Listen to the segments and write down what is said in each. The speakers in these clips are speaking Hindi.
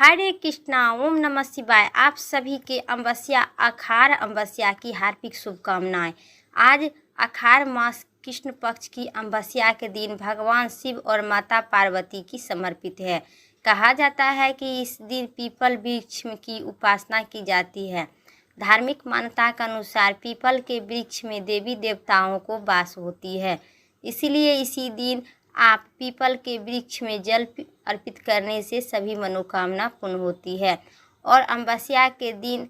हरे कृष्णा, ओम नमः शिवाय। आप सभी के अमावस्या आषाढ़ अमावस्या की हार्दिक शुभकामनाएं। आज आषाढ़ मास कृष्ण पक्ष की अमावस्या के दिन भगवान शिव और माता पार्वती की समर्पित है। कहा जाता है कि इस दिन पीपल वृक्ष की उपासना की जाती है। धार्मिक मान्यता के अनुसार पीपल के वृक्ष में देवी देवताओं को वास होती है, इसीलिए इसी दिन आप पीपल के वृक्ष में जल अर्पित करने से सभी मनोकामना पूर्ण होती है। और अमावस्या के दिन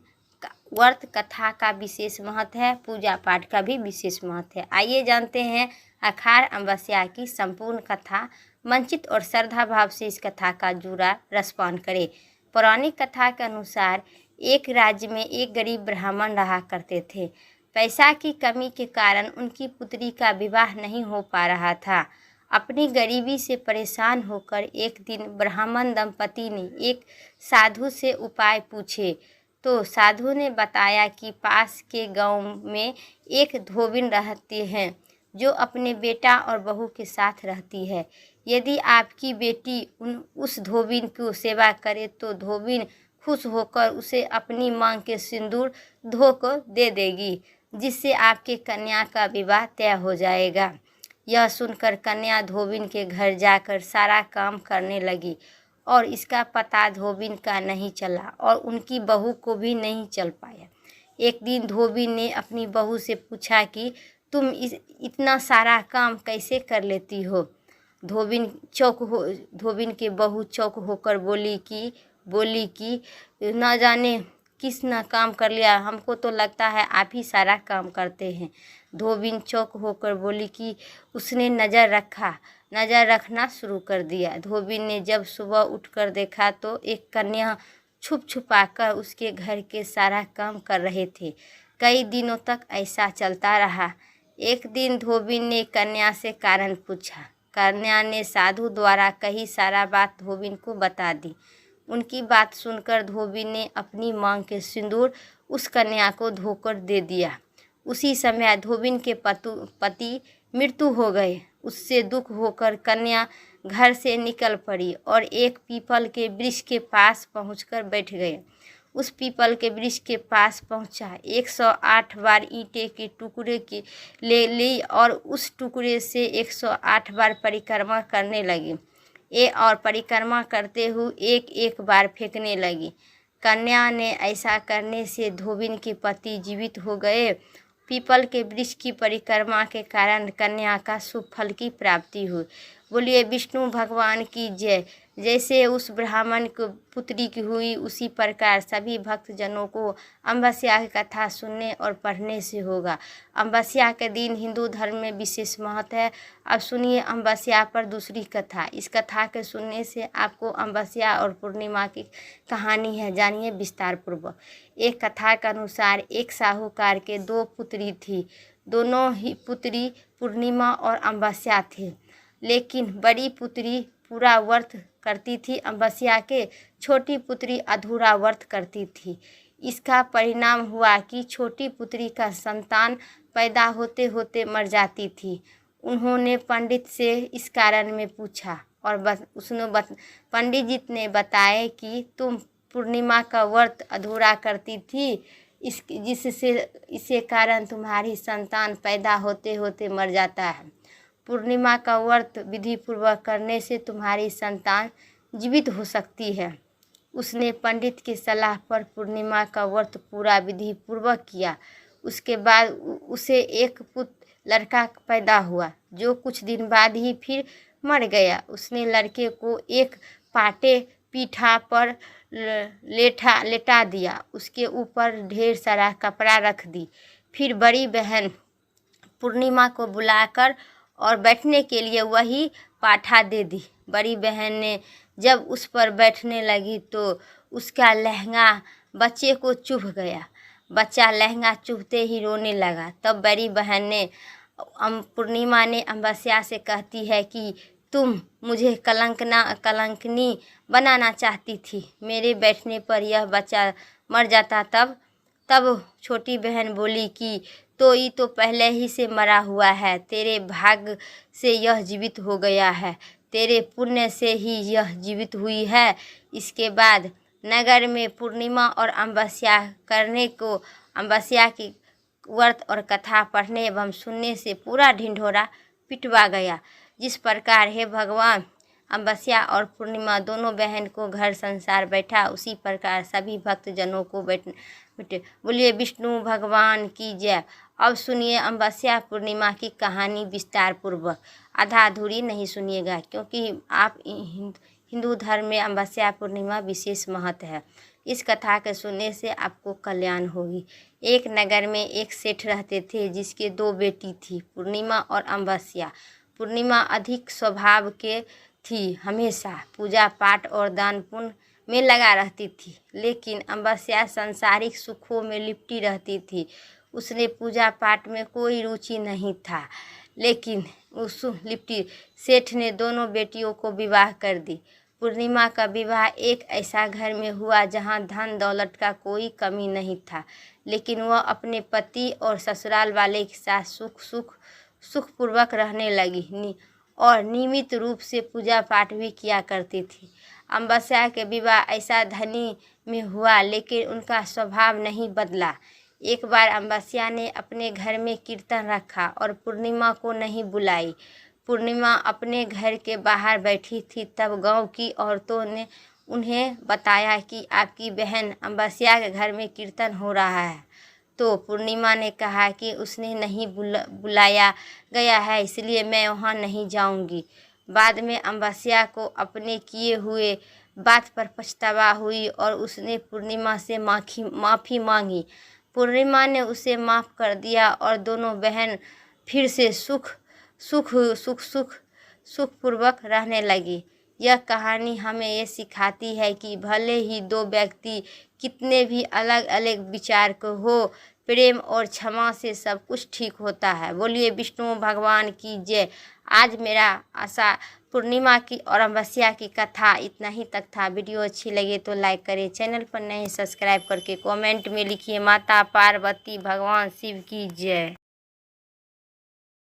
व्रत कथा का विशेष महत्व है, पूजा पाठ का भी विशेष महत्व है। आइए जानते हैं आषाढ़ अमावस्या की संपूर्ण कथा। मंचित और श्रद्धा भाव से इस कथा का जुड़ा रसपान करें। पौराणिक कथा के अनुसार एक राज्य में एक गरीब ब्राह्मण रहा करते थे। पैसा की कमी के कारण उनकी पुत्री का विवाह नहीं हो पा रहा था। अपनी गरीबी से परेशान होकर एक दिन ब्राह्मण दंपति ने एक साधु से उपाय पूछे, तो साधु ने बताया कि पास के गांव में एक धोबिन रहती हैं जो अपने बेटा और बहू के साथ रहती है। यदि आपकी बेटी उस धोबिन की सेवा करे तो धोबिन खुश होकर उसे अपनी मांग के सिंदूर धोकर दे देगी, जिससे आपके कन्या का विवाह तय हो जाएगा। यह सुनकर कन्या धोबिन के घर जाकर सारा काम करने लगी और इसका पता धोबिन का नहीं चला और उनकी बहू को भी नहीं चल पाया। एक दिन धोबिन ने अपनी बहू से पूछा कि तुम इतना सारा काम कैसे कर लेती हो। धोबिन के बहू चौक होकर बोली कि न जाने किस न काम कर लिया, हमको तो लगता है आप ही सारा काम करते हैं। धोबिन चौक होकर बोली कि उसने नज़र रखना शुरू कर दिया। धोबिन ने जब सुबह उठकर देखा तो एक कन्या छुपा कर उसके घर के सारा काम कर रहे थे। कई दिनों तक ऐसा चलता रहा। एक दिन धोबिन ने कन्या से कारण पूछा। कन्या ने साधु द्वारा कही सारा बात धोबिन को बता दी। उनकी बात सुनकर धोबिन ने अपनी मांग के सिंदूर उस कन्या को धोकर दे दिया। उसी समय धोबिन के पति मृत्यु हो गए। उससे दुख होकर कन्या घर से निकल पड़ी और एक पीपल के वृक्ष के पास पहुंचकर बैठ गए। उस पीपल के वृक्ष के पास पहुंचा 108 बार ईंटे के टुकड़े के ले ली और उस टुकड़े से 108 बार परिक्रमा करने लगी। और परिक्रमा करते हुए एक बार फेंकने लगी। कन्या ने ऐसा करने से धोबिन के पति जीवित हो गए। पीपल के वृक्ष की परिक्रमा के कारण कन्या का शुभ फल की प्राप्ति हुई। बोलिए विष्णु भगवान की जय। जैसे उस ब्राह्मण को पुत्री की हुई, उसी प्रकार सभी भक्तजनों को अमावस्या की कथा सुनने और पढ़ने से होगा। अमावस्या के दिन हिंदू धर्म में विशेष महत्व है। अब सुनिए अमावस्या पर दूसरी कथा। इस कथा के सुनने से आपको अमावस्या और पूर्णिमा की कहानी है, जानिए विस्तार पूर्वक। एक कथा के अनुसार एक साहूकार के 2 पुत्री थी। दोनों ही पुत्री पूर्णिमा और अमावस्या थे, लेकिन बड़ी पुत्री पूरा व्रत करती थी अमावस्या के, छोटी पुत्री अधूरा व्रत करती थी। इसका परिणाम हुआ कि छोटी पुत्री का संतान पैदा होते होते मर जाती थी। उन्होंने पंडित से इस कारण में पूछा और पंडित जी ने बताया कि तुम पूर्णिमा का व्रत अधूरा करती थी, इसे कारण तुम्हारी संतान पैदा होते होते मर जाता है। पूर्णिमा का व्रत विधि पूर्वक करने से तुम्हारी संतान जीवित हो सकती है। उसने पंडित की सलाह पर पूर्णिमा का व्रत पूरा विधि पूर्वक किया। उसके बाद उसे एक लड़का पैदा हुआ, जो कुछ दिन बाद ही फिर मर गया। उसने लड़के को एक पाटे पीठा पर लेटा दिया, उसके ऊपर ढेर सारा कपड़ा रख दी। फिर बड़ी बहन पूर्णिमा को बुलाकर और बैठने के लिए वही पाठा दे दी। बड़ी बहन ने जब उस पर बैठने लगी तो उसका लहंगा बच्चे को चुभ गया। बच्चा लहंगा चुभते ही रोने लगा। तब बड़ी बहन ने पूर्णिमा ने अमावस्या से कहती है कि तुम मुझे कलंकनी बनाना चाहती थी, मेरे बैठने पर यह बच्चा मर जाता। तब छोटी बहन बोली कि ये तो पहले ही से मरा हुआ है, तेरे भाग्य से यह जीवित हो गया है। तेरे पुण्य से ही यह जीवित हुई है। इसके बाद नगर में पूर्णिमा और अमावस्या करने को अमावस्या की व्रत और कथा पढ़ने एवं सुनने से पूरा ढिंढोरा पिटवा गया। जिस प्रकार हे भगवान अमावस्या और पूर्णिमा दोनों बहन को घर संसार बैठा, उसी प्रकार सभी भक्तजनों को बैठे। बोलिए विष्णु भगवान की जय। अब सुनिए अमावस्या पूर्णिमा की कहानी विस्तार पूर्वक, आधा अधूरी नहीं सुनिएगा, क्योंकि आप हिंदू धर्म में अमावस्या पूर्णिमा विशेष महत्व है। इस कथा के सुनने से आपको कल्याण होगी। एक नगर में एक सेठ रहते थे जिसके 2 बेटी थी, पूर्णिमा और अमावस्या। पूर्णिमा अधिक स्वभाव के थी, हमेशा पूजा पाठ और दान पुण्य में लगा रहती थी, लेकिन अमावस्या सांसारिक सुखों में लिपटी रहती थी। उसने पूजा पाठ में कोई रुचि नहीं था, लेकिन उस लिपटी सेठ ने दोनों बेटियों को विवाह कर दी। पूर्णिमा का विवाह एक ऐसा घर में हुआ जहां धन दौलत का कोई कमी नहीं था, लेकिन वह अपने पति और ससुराल वाले के साथ सुखपूर्वक रहने लगी और नियमित रूप से पूजा पाठ भी किया करती थी। अमावस्या के विवाह ऐसा धनी में हुआ, लेकिन उनका स्वभाव नहीं बदला। एक बार अमावस्या ने अपने घर में कीर्तन रखा और पूर्णिमा को नहीं बुलाई। पूर्णिमा अपने घर के बाहर बैठी थी, तब गांव की औरतों ने उन्हें बताया कि आपकी बहन अमावस्या के घर में कीर्तन हो रहा है। तो पूर्णिमा ने कहा कि उसने नहीं बुलाया गया है, इसलिए मैं वहां नहीं जाऊंगी। बाद में अमावस्या को अपने किए हुए बात पर पछतावा हुई और उसने पूर्णिमा से माफ़ी मांगी। पूर्णिमा ने उसे माफ़ कर दिया और दोनों बहन फिर से सुखपूर्वक रहने लगी। यह कहानी हमें ये सिखाती है कि भले ही 2 व्यक्ति कितने भी अलग अलग विचार के हो, प्रेम और क्षमा से सब कुछ ठीक होता है। बोलिए विष्णु भगवान की जय। आज मेरा आशा पूर्णिमा की और अमावस्या की कथा इतना ही तक था। वीडियो अच्छी लगे तो लाइक करें, चैनल पर नए सब्सक्राइब करके कमेंट में लिखिए माता पार्वती भगवान शिव की जय।